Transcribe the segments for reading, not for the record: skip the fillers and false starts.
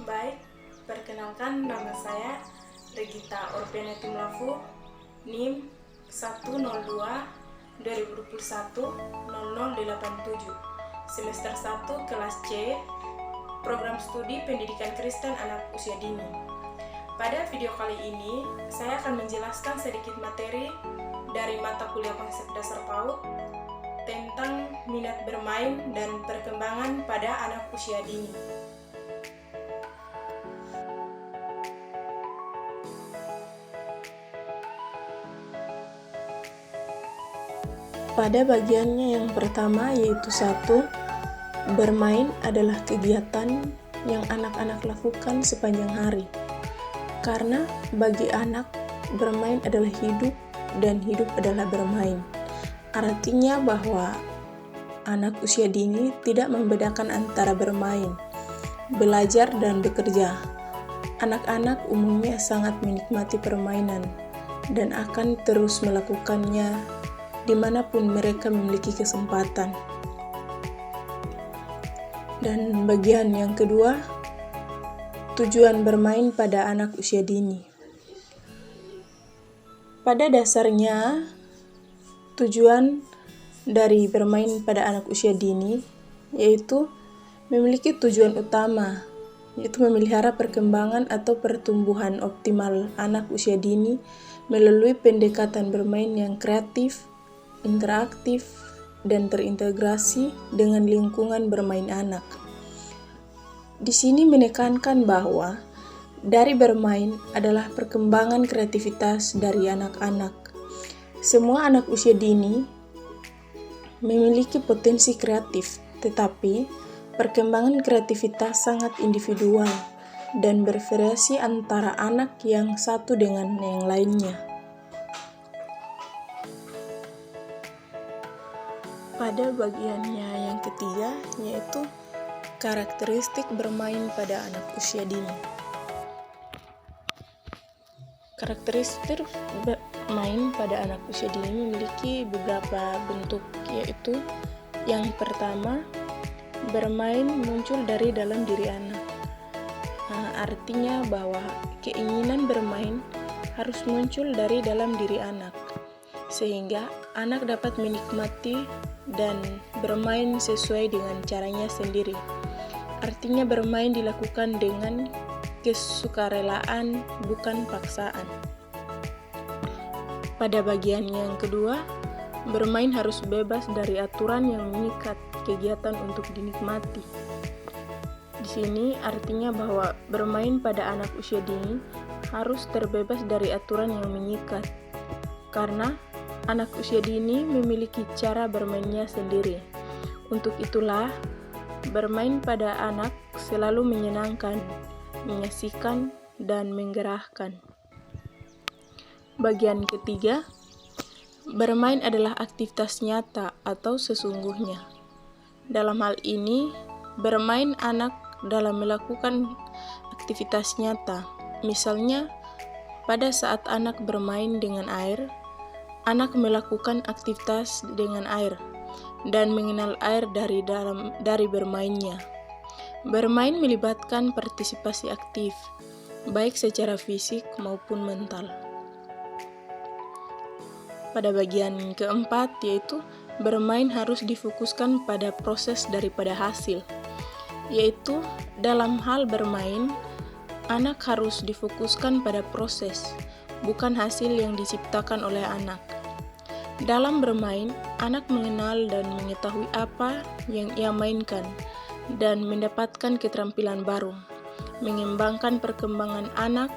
Baik, perkenalkan nama saya Regita Orpena Timlafu, NIM 102 2021 0087, semester 1 kelas C, program studi pendidikan Kristen anak usia dini. Pada video kali ini, saya akan menjelaskan sedikit materi dari mata kuliah konsep dasar PAUD tentang minat bermain dan perkembangan pada anak usia dini. Pada bagiannya yang pertama yaitu 1, bermain adalah kegiatan yang anak-anak lakukan sepanjang hari. Karena bagi anak, bermain adalah hidup dan hidup adalah bermain. Artinya bahwa anak usia dini tidak membedakan antara bermain, belajar, dan bekerja. Anak-anak umumnya sangat menikmati permainan dan akan terus melakukannya dimanapun mereka memiliki kesempatan. Dan bagian yang kedua, tujuan bermain pada anak usia dini. Pada dasarnya, tujuan dari bermain pada anak usia dini yaitu memiliki tujuan utama, yaitu memelihara perkembangan atau pertumbuhan optimal anak usia dini melalui pendekatan bermain yang kreatif, interaktif, dan terintegrasi dengan lingkungan bermain anak. Di sini menekankan bahwa dari bermain adalah perkembangan kreativitas dari anak-anak. Semua anak usia dini memiliki potensi kreatif, tetapi perkembangan kreativitas sangat individual dan bervariasi antara anak yang satu dengan yang lainnya. Pada bagiannya yang ketiga, yaitu karakteristik bermain pada anak usia dini. Karakteristik bermain pada anak usia dini memiliki beberapa bentuk, yaitu yang pertama, bermain muncul dari dalam diri anak. Artinya bahwa keinginan bermain harus muncul dari dalam diri anak, sehingga anak dapat menikmati dan bermain sesuai dengan caranya sendiri. Artinya bermain dilakukan dengan kesukarelaan, bukan paksaan. Pada bagian yang kedua, bermain harus bebas dari aturan yang mengikat kegiatan untuk dinikmati. Di sini artinya bahwa bermain pada anak usia dini harus terbebas dari aturan yang mengikat, karena anak usia dini memiliki cara bermainnya sendiri. Untuk itulah, bermain pada anak selalu menyenangkan, mengasihkan, dan menggerakkan. Bagian ketiga, bermain adalah aktivitas nyata atau sesungguhnya. Dalam hal ini, bermain anak dalam melakukan aktivitas nyata. Misalnya, pada saat anak bermain dengan air, anak melakukan aktivitas dengan air dan mengenal air dari bermainnya. Bermain melibatkan partisipasi aktif, baik secara fisik maupun mental. Pada bagian keempat, yaitu bermain harus difokuskan pada proses daripada hasil, yaitu dalam hal bermain, anak harus difokuskan pada proses, bukan hasil yang diciptakan oleh anak. Dalam bermain, anak mengenal dan mengetahui apa yang ia mainkan dan mendapatkan keterampilan baru, mengembangkan perkembangan anak,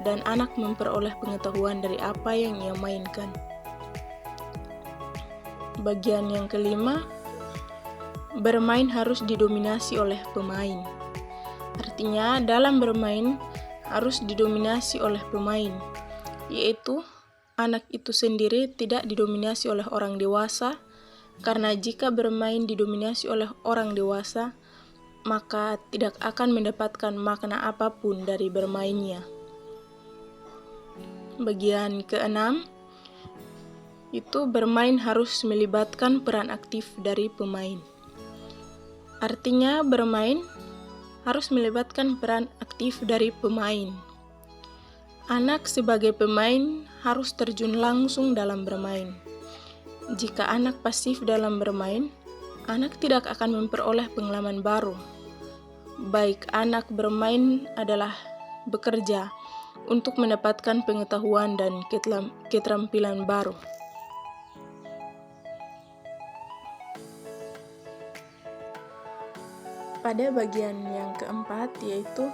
dan anak memperoleh pengetahuan dari apa yang ia mainkan. Bagian yang kelima, bermain harus didominasi oleh pemain. Artinya, dalam bermain harus didominasi oleh pemain, yaitu anak itu sendiri tidak didominasi oleh orang dewasa, karena jika bermain didominasi oleh orang dewasa, maka tidak akan mendapatkan makna apapun dari bermainnya. Bagian keenam, itu bermain harus melibatkan peran aktif dari pemain. Artinya bermain harus melibatkan peran aktif dari pemain. Anak sebagai pemain harus terjun langsung dalam bermain. Jika anak pasif dalam bermain, anak tidak akan memperoleh pengalaman baru. Baik anak bermain adalah bekerja untuk mendapatkan pengetahuan dan keterampilan baru. Pada bagian yang keempat, yaitu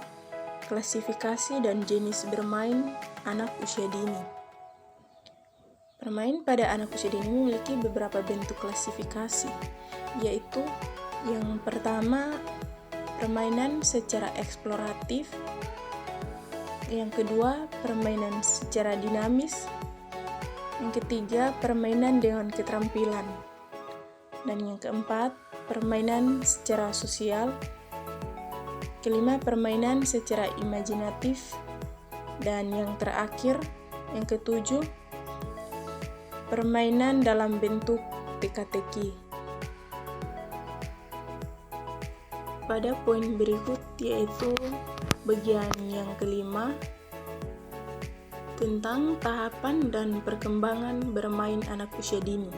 klasifikasi dan jenis bermain anak usia dini. Bermain pada anak usia dini memiliki beberapa bentuk klasifikasi, yaitu yang pertama, permainan secara eksploratif. Yang kedua, permainan secara dinamis. Yang ketiga, permainan dengan keterampilan. Dan yang keempat, permainan secara sosial. Kelima, permainan secara imajinatif. Dan yang terakhir, yang ketujuh, permainan dalam bentuk teka-teki. Pada poin berikut, yaitu bagian yang kelima, tentang tahapan dan perkembangan bermain anak usia dini.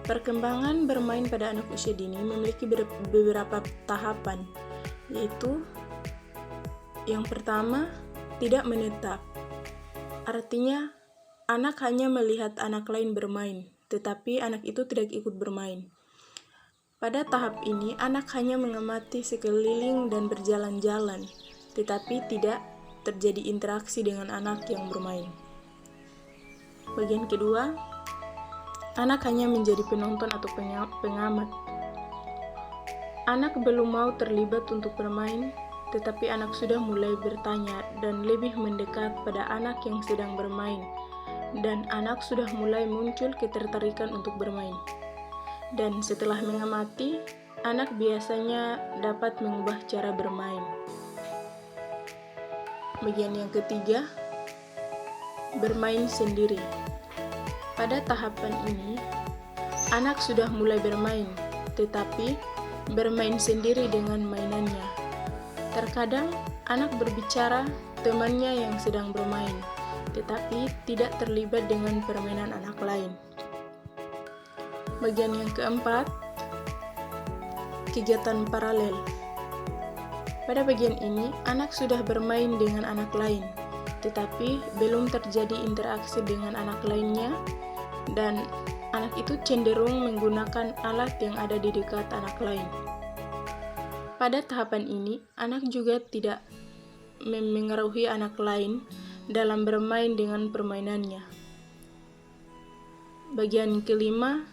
Perkembangan bermain pada anak usia dini memiliki beberapa tahapan, yaitu yang pertama, tidak menetap. Artinya, anak hanya melihat anak lain bermain, tetapi anak itu tidak ikut bermain. Pada tahap ini, anak hanya mengamati sekeliling dan berjalan-jalan, tetapi tidak terjadi interaksi dengan anak yang bermain. Bagian kedua, anak hanya menjadi penonton atau pengamat. Anak belum mau terlibat untuk bermain, tetapi anak sudah mulai bertanya dan lebih mendekat pada anak yang sedang bermain, dan anak sudah mulai muncul ketertarikan untuk bermain. Dan setelah mengamati, anak biasanya dapat mengubah cara bermain. Bagian yang ketiga, bermain sendiri. Pada tahapan ini, anak sudah mulai bermain, tetapi bermain sendiri dengan mainannya. Terkadang, anak berbicara temannya yang sedang bermain, tetapi tidak terlibat dengan permainan anak lain. Bagian yang keempat, kegiatan paralel. Pada bagian ini, anak sudah bermain dengan anak lain, tetapi belum terjadi interaksi dengan anak lainnya, dan anak itu cenderung menggunakan alat yang ada di dekat anak lain. Pada tahapan ini, anak juga tidak memengaruhi anak lain dalam bermain dengan permainannya. Bagian kelima,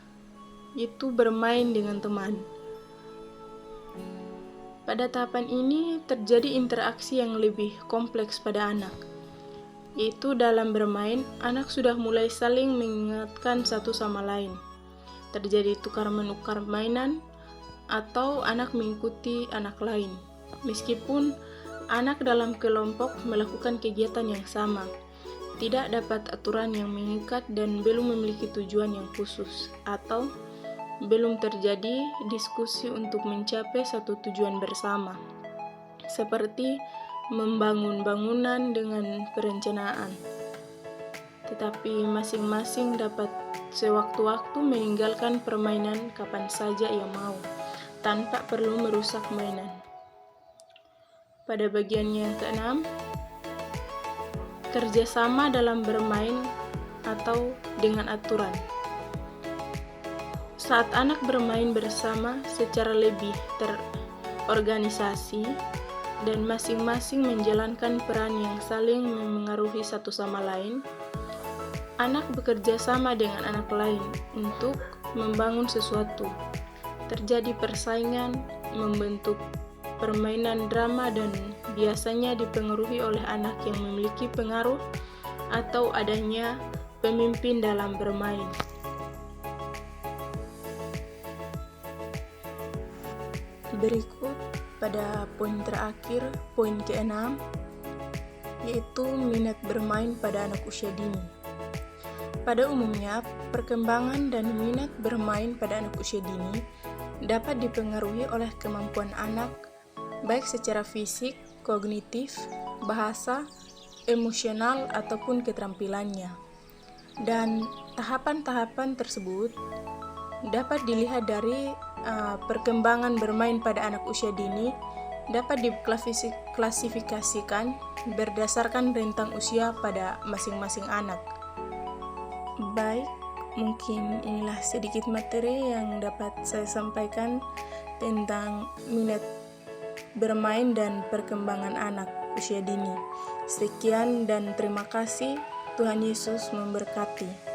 yaitu bermain dengan teman. Pada tahapan ini, terjadi interaksi yang lebih kompleks pada anak. Yaitu dalam bermain, anak sudah mulai saling mengingatkan satu sama lain. Terjadi tukar-menukar mainan, atau anak mengikuti anak lain. Meskipun anak dalam kelompok melakukan kegiatan yang sama, tidak dapat aturan yang mengikat dan belum memiliki tujuan yang khusus, atau belum terjadi diskusi untuk mencapai satu tujuan bersama, seperti membangun bangunan dengan perencanaan. Tetapi masing-masing dapat sewaktu-waktu meninggalkan permainan kapan saja ia mau, tanpa perlu merusak mainan. Pada bagian yang keenam, kerjasama dalam bermain atau dengan aturan. Saat anak bermain bersama secara lebih terorganisasi dan masing-masing menjalankan peran yang saling memengaruhi satu sama lain, anak bekerja sama dengan anak lain untuk membangun sesuatu. Terjadi persaingan, membentuk permainan drama, dan biasanya dipengaruhi oleh anak yang memiliki pengaruh atau adanya pemimpin dalam bermain. Berikut pada poin terakhir, poin ke-6, yaitu minat bermain pada anak usia dini. Pada umumnya, perkembangan dan minat bermain pada anak usia dini dapat dipengaruhi oleh kemampuan anak baik secara fisik, kognitif, bahasa, emosional, ataupun keterampilannya. Dan tahapan-tahapan tersebut dapat dilihat dari perkembangan bermain pada anak usia dini dapat diklasifikasikan berdasarkan rentang usia pada masing-masing anak. Baik, mungkin inilah sedikit materi yang dapat saya sampaikan tentang minat bermain dan perkembangan anak usia dini. Sekian dan terima kasih. Tuhan Yesus memberkati.